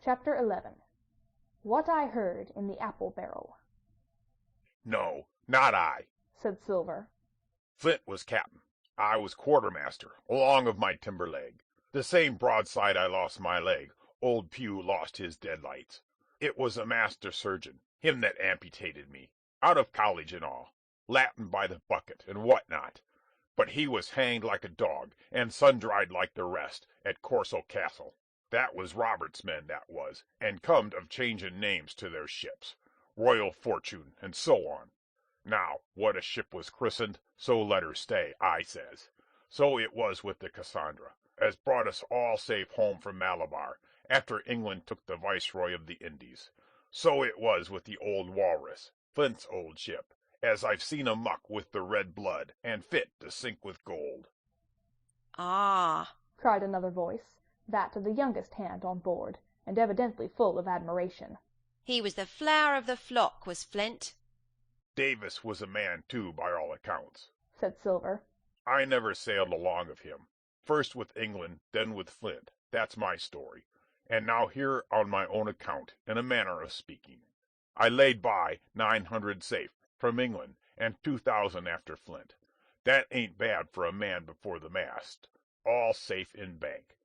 Chapter 11. What I Heard in the Apple Barrel. "No, not I," said Silver. "Flint was captain. I was quartermaster, along of my timber leg. The same broadside I lost my leg, old Pew lost his deadlights. It was a master surgeon, him that amputated me, out of college and all, Latin by the bucket, and what not. But he was hanged like a dog, and sun-dried like the rest, at Corso Castle. That was Robert's men, that was, and comed of changin' names to their ships, Royal Fortune, and so on. Now, what a ship was christened, so let her stay, I says. So it was with the Cassandra, as brought us all safe home from Malabar, after England took the Viceroy of the Indies. So it was with the old Walrus, Flint's old ship, as I've seen a muck with the red blood, and fit to sink with gold." "Ah!" cried another voice, that of the youngest hand on board, and evidently full of admiration. "He was the flower of the flock, was Flint." "Davis was a man, too, by all accounts," said Silver. "I never sailed along of him. First with England, then with Flint. That's my story. And now here on my own account, in a manner of speaking. I laid by 900 safe, from England, and 2,000 after Flint. That ain't bad for a man before the mast. All safe in bank.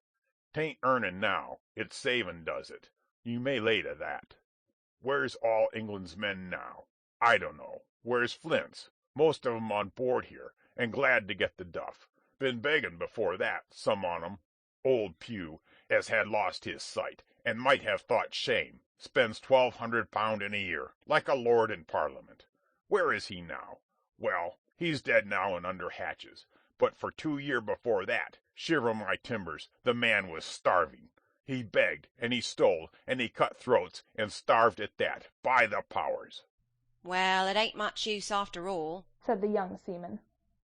'Tain't earnin' now, it's savin' does it. You may lay to that. Where's all England's men now? I don't know. Where's Flint's? Most of 'em on board here, and glad to get the duff. Been beggin' before that, some on 'em. Old Pew, as had lost his sight, and might have thought shame, spends £1,200 in a year, like a lord in Parliament. Where is he now? Well, he's dead now and under hatches, but for 2 year before that, shiver my timbers, the man was starving. He begged, and he stole, and he cut throats, and starved at that, by the powers." "Well, it ain't much use after all," said the young seaman.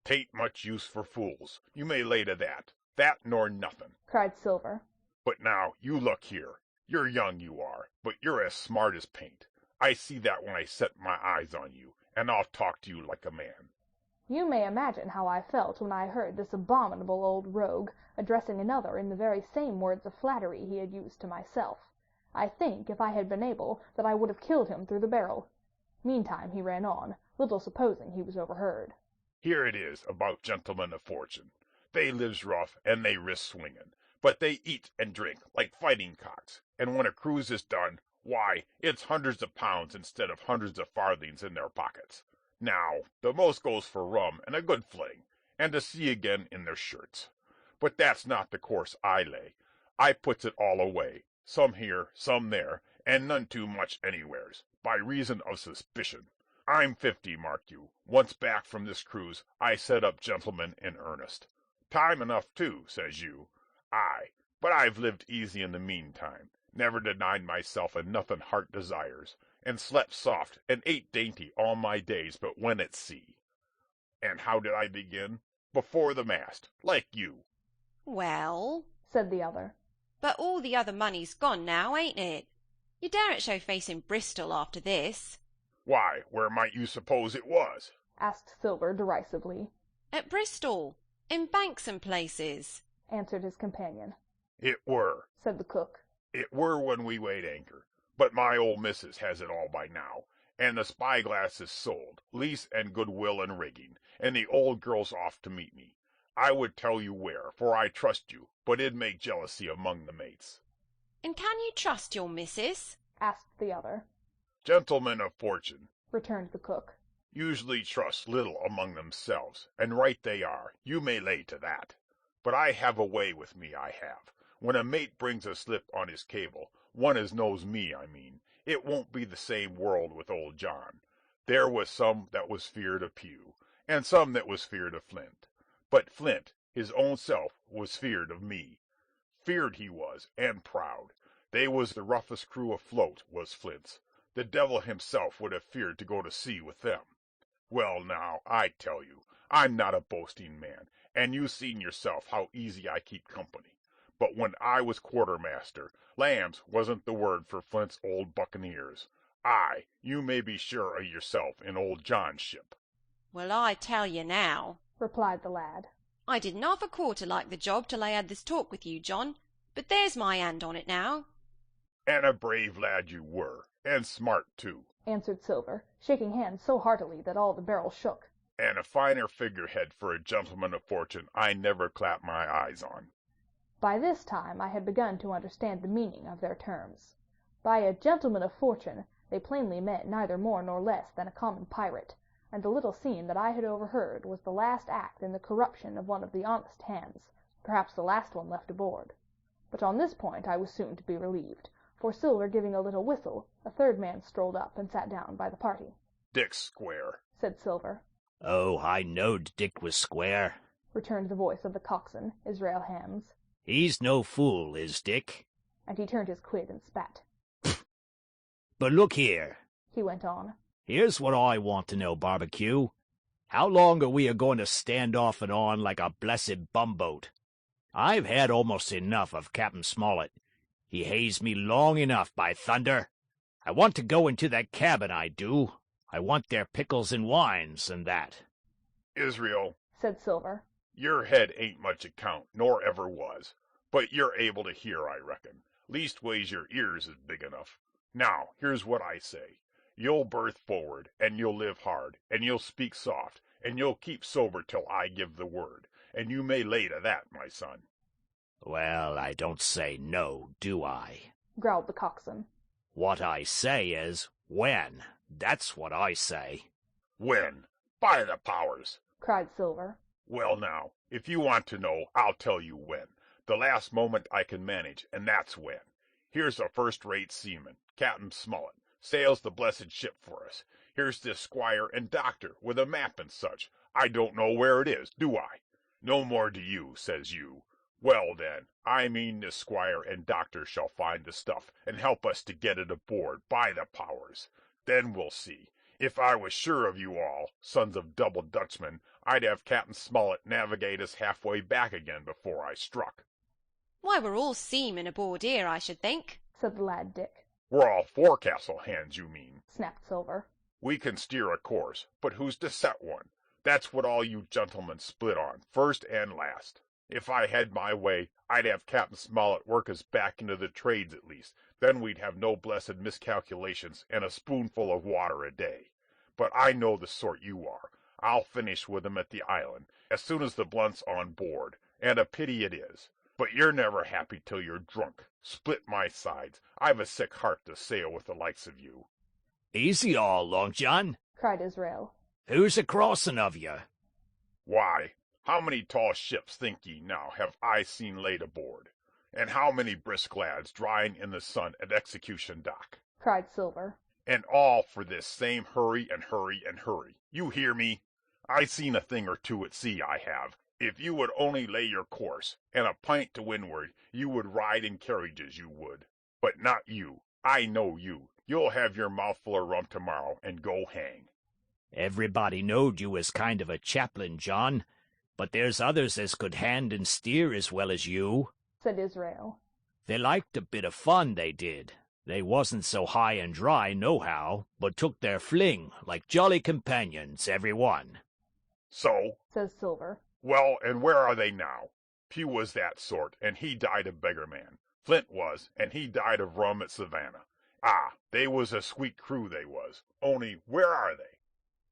"'Tain't much use for fools, you may lay to that. That nor nothin'. cried Silver. But now, you look here. You're young, you are, but you're as smart as paint. I see that when I set my eyes on you, and I'll talk to you like a man." You may imagine how I felt when I heard this abominable old rogue addressing another in the very same words of flattery he had used to myself. I think, if I had been able, that I would have killed him through the barrel. Meantime he ran on, little supposing he was overheard. "Here it is about gentlemen of fortune. They lives rough, and they risk swingin', but they eat and drink like fighting cocks, and when a cruise is done, why, it's hundreds of pounds instead of hundreds of farthings in their pockets. Now, the most goes for rum and a good fling, and to sea again in their shirts. But that's not the course I lay. I puts it all away, some here, some there, and none too much anywheres, by reason of suspicion. I'm 50, mark you. Once back from this cruise, I set up gentlemen in earnest. Time enough, too, says you. Aye, but I've lived easy in the meantime, never denied myself in nothin' heart desires, and slept soft and ate dainty all my days but when at sea. And how did I begin? Before the mast, like you." "Well," said the other. "but all the other money's gone now, ain't it? You daren't show face in Bristol after this." "Why, where might you suppose it was?" asked Silver derisively. "At Bristol, in banks and places," answered his companion. "It were," said the cook. "It were when we weighed anchor. But my old missus has it all by now, and the spyglass is sold, lease and goodwill and rigging, and the old girl's off to meet me. I would tell you where, for I trust you, but it'd make jealousy among the mates." "And can you trust your missus?" asked the other. "Gentlemen of fortune," returned the cook, "usually trust little among themselves, and right they are, you may lay to that. But I have a way with me, I have. When a mate brings a slip on his cable, one as knows me, I mean, it won't be the same world with old John. There was some that was feared of Pew, and some that was feared of Flint. But Flint, his own self, was feared of me. Feared he was, and proud. They was the roughest crew afloat, was Flint's. The devil himself would have feared to go to sea with them. Well, now, I tell you, I'm not a boasting man, and you seen yourself how easy I keep company. But when I was quartermaster, lambs wasn't the word for Flint's old buccaneers. Aye, you may be sure of yourself in old John's ship." "Well, I tell you now," replied the lad. "I didn't half a quarter like the job till I had this talk with you, John, but there's my hand on it now." And a brave lad you were, and smart too, answered Silver, shaking hands so heartily that all the barrel shook. And a finer figurehead for a gentleman of fortune I never clapped my eyes on. By this time I had begun to understand the meaning of their terms. By a gentleman of fortune they plainly meant neither more nor less than a common pirate, and the little scene that I had overheard was the last act in the corruption of one of the honest hands, perhaps the last one left aboard. But on this point I was soon to be relieved, for Silver giving a little whistle, a third man strolled up and sat down by the party. "Dick's square," said Silver. "Oh, I knowed Dick was square," returned the voice of the coxswain, Israel Hams. "He's no fool, is Dick." And he turned his quid and spat. "But look here," he went on. "Here's what I want to know, Barbecue. How long are we a-going to stand off and on like a blessed bumboat? I've had almost enough of Captain Smollett. He hazed me long enough, by thunder. I want to go into that cabin, I do. I want their pickles and wines and that." "Israel," said Silver, "your head ain't much account, nor ever was. But you're able to hear, I reckon. Leastways your ears is big enough. Now, here's what I say. You'll berth forward, and you'll live hard, and you'll speak soft, and you'll keep sober till I give the word, and you may lay to that, my son." "Well, I don't say no, do I?" growled the coxswain. "What I say is, when. That's what I say." "When? By the powers!" cried Silver. "Well, now, if you want to know, I'll tell you when. The last moment I can manage, and that's when. Here's a first-rate seaman, Captain Smollett, sails the blessed ship for us. Here's this squire and doctor, with a map and such. I don't know where it is, do I? No more do you, says you. Well, then, I mean this squire and doctor shall find the stuff, and help us to get it aboard, by the powers. Then we'll see. If I was sure of you all, sons of double Dutchmen, I'd have Captain Smollett navigate us halfway back again before I struck." Why, we're all seamen aboard here, I should think, said the lad Dick. "We're all forecastle hands, you mean?" snapped Silver. "We can steer a course, but who's to set one? That's what all you gentlemen split on, first and last. If I had my way, I'd have Captain Smollett work us back into the trades at least. Then we'd have no blessed miscalculations and a spoonful of water a day. But I know the sort you are. I'll finish with 'em at the island, as soon as the Blunt's on board, and a pity it is. But you're never happy till you're drunk. Split my sides. I've a sick heart to sail with the likes of you." "Easy all, Long John," cried Israel. "Who's a-crossing of you?" "Why, how many tall ships, think ye now, have I seen laid aboard? And how many brisk lads drying in the sun at Execution Dock? cried Silver. And all for this same hurry and hurry and hurry. You hear me? I seen a thing or two at sea, I have. If you would only lay your course, and a pint to windward, you would ride in carriages, you would. But not you. I know you. You'll have your mouthful of rum tomorrow, and go hang." "Everybody knowed you was kind of a chaplain, John, but there's others as could hand and steer as well as you," said Israel. "They liked a bit of fun, they did. They wasn't so high and dry nohow, but took their fling, like jolly companions, every one." "So?" says Silver. "Well, and where are they now? Pew was that sort, and he died a beggar-man. Flint was, and he died of rum at Savannah. Ah, they was a sweet crew, they was. Only, where are they?"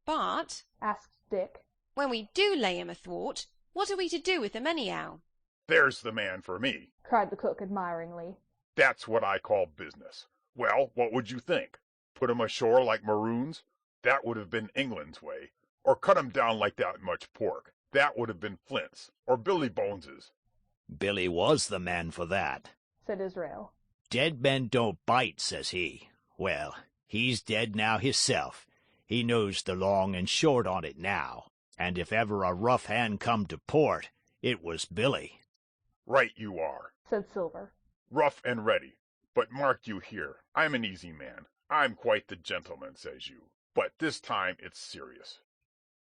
But, asked Dick, when we do lay 'em athwart, what are we to do with 'em anyhow? "There's the man for me. cried the cook admiringly. That's what I call business. Well, what would you think? Put 'em ashore like maroons? That would have been England's way. Or cut 'em down like that much pork. That would have been Flint's, or Billy Bones's." "Billy was the man for that," said Israel. "Dead men don't bite," says he. Well, he's dead now hisself. He knows the long and short on it now, and if ever a rough hand come to port, it was Billy. "Right you are," said Silver. "rough and ready. But mark you here, I'm an easy man. I'm quite the gentleman, says you. But this time it's serious.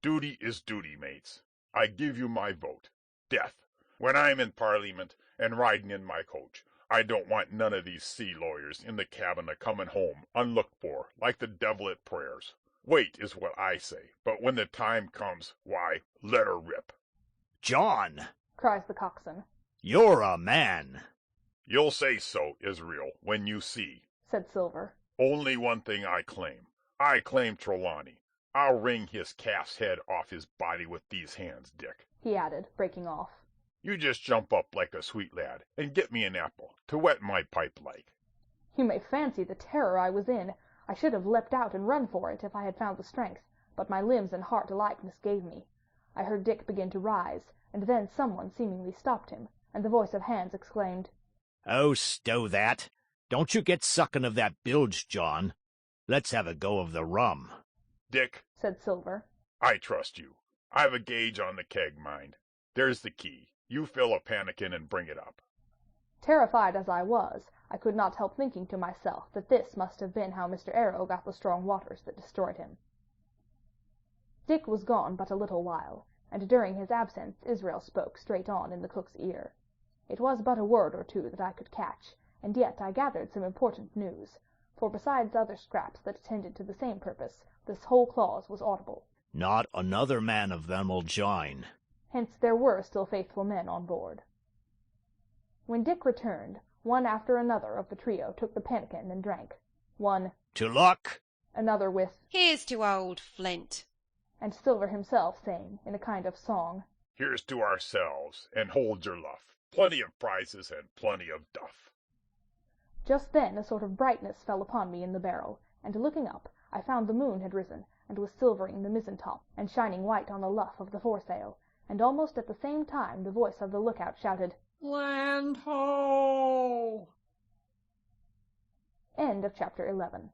Duty is duty, mates. I give you my vote. Death. When I'm in Parliament, and riding in my coach, I don't want none of these sea lawyers in the cabin a-comin' home unlooked for, like the devil at prayers. Wait is what I say, but when the time comes, why, let her rip." "John," cries the coxswain. "you're a man." "You'll say so, Israel, when you see. said Silver. Only one thing I claim. I claim Trelawney. I'll wring his calf's head off his body with these hands, Dick, he added, breaking off. You just jump up like a sweet lad, and get me an apple, to wet my pipe like. You may fancy the terror I was in. I should have leapt out and run for it if I had found the strength, but my limbs and heart alike misgave me. I heard Dick begin to rise, and then someone seemingly stopped him, and the voice of Hans exclaimed, "Oh, stow that! Don't you get sucking of that bilge, John. Let's have a go of the rum." Dick, said Silver. I trust you. I've a gauge on the keg, mind. There's the key. You fill a pannikin and bring it up. Terrified as I was, I could not help thinking to myself that this must have been how Mr. Arrow got the strong waters that destroyed him. Dick was gone but a little while, and during his absence Israel spoke straight on in the cook's ear. It was but a word or two that I could catch, and yet I gathered some important news, for besides other scraps that tended to the same purpose, this whole clause was audible. "Not another man of them'll join." Hence there were still faithful men on board. When Dick returned, one after another of the trio took the pannikin and drank. One, "To luck!" another with, "Here's to old Flint," and Silver himself saying, in a kind of song, Here's to ourselves, and hold your luff. Plenty of prizes and plenty of duff. Just then a sort of brightness fell upon me in the barrel, and looking up, I found the moon had risen, and was silvering the mizzen-top, and shining white on the luff of the foresail, and almost at the same time the voice of the lookout shouted, "Land ho!" End of chapter 11.